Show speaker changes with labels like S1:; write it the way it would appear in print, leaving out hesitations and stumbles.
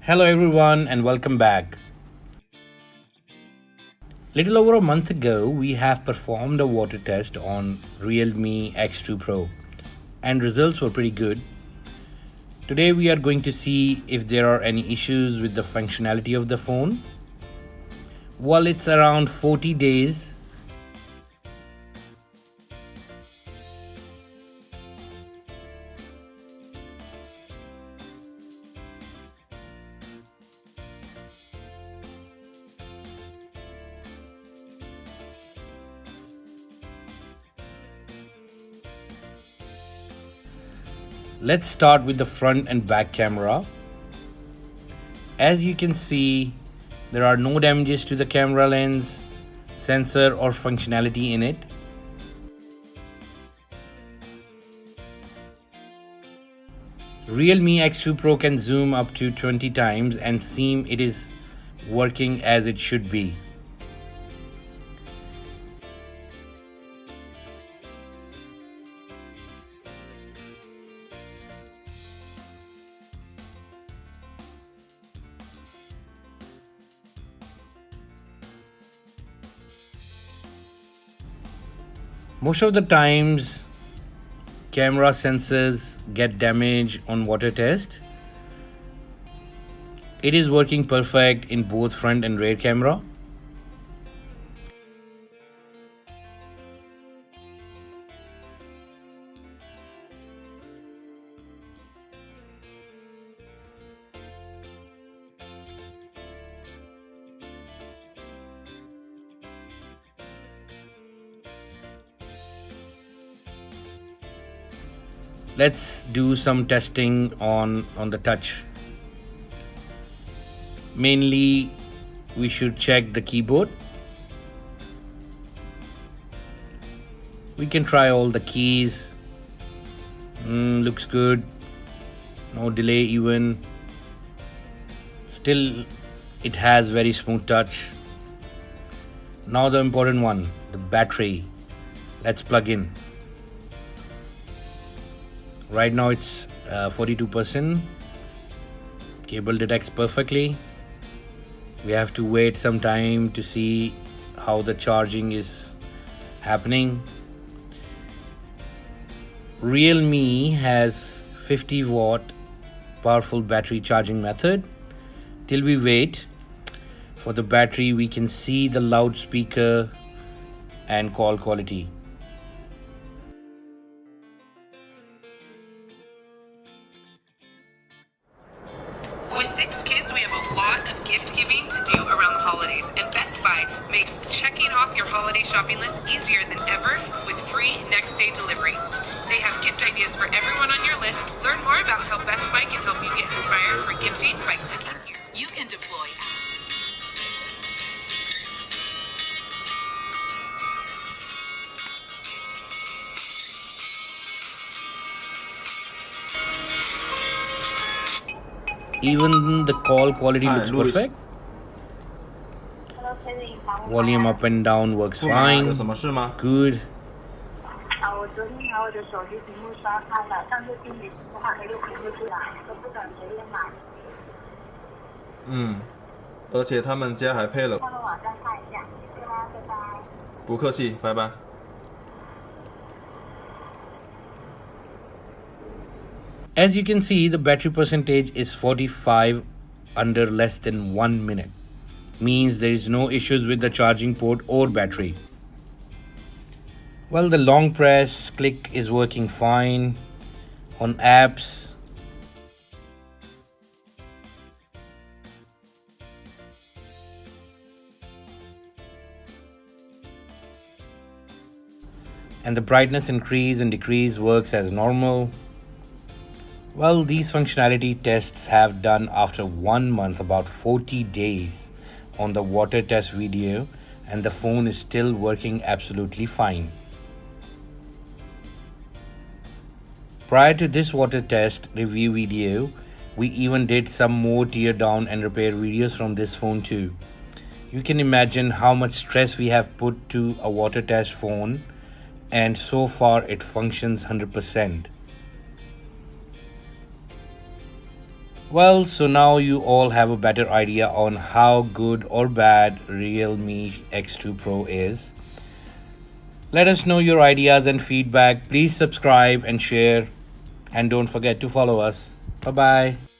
S1: Hello, everyone, and welcome back. Little over a month ago, we have performed a water test on Realme X2 Pro, and results were pretty good. Today, we are going to see if there are any issues with the functionality of the phone. While it's around 40 days, let's start with the front and back camera. As you can see, there are no damages to the camera lens, sensor, or functionality in it. Realme X2 Pro can zoom up to 20 times and seem it is working as it should be. Most of the times, camera sensors get damaged on water test. It is working perfect in both front and rear camera. Let's do some testing on the touch. Mainly, we should check the keyboard. We can try all the keys. Looks good. No delay even. Still, it has very smooth touch. Now the important one, the battery. Let's plug in. Right now it's 42%. Cable detects perfectly. We have to wait some time to see how the charging is happening. Realme has 50-watt powerful battery charging method. Till we wait for the battery, we can see the loudspeaker and call quality.
S2: With 6 kids, we have a lot of gift giving to do around the holidays, and Best Buy makes checking off your holiday shopping list easier than ever with free next day delivery. They have gift ideas for everyone on your list. Learn more about how Best Buy can help you get inspired for gifting by clicking here. You can deploy
S1: Even the call quality looks
S3: Louis.
S1: perfect. Volume up and down works
S3: 不买
S1: fine.
S3: 有什么事吗？
S1: Good.
S4: 我昨天把我的手机屏幕刷开了，上次经理的话它又屏不出来，都不敢随便买。
S3: 而且他们家还配了。
S4: 他们网站看一下，谢谢啦，拜拜。
S3: 不客气，拜拜。
S1: As you can see, the battery percentage is 45 under less than 1 minute. Means there is no issues with the charging port or battery. Well, the long press click is working fine on apps. And the brightness increase and decrease works as normal. Well, these functionality tests have done after 1 month, about 40 days on the water test video, and the phone is still working absolutely fine. Prior to this water test review video, we even did some more tear down and repair videos from this phone too. You can imagine how much stress we have put to a water test phone, and so far it functions 100%. Well, so now you all have a better idea on how good or bad Realme X2 Pro is. Let us know your ideas and feedback. Please subscribe and share. And don't forget to follow us. Bye bye.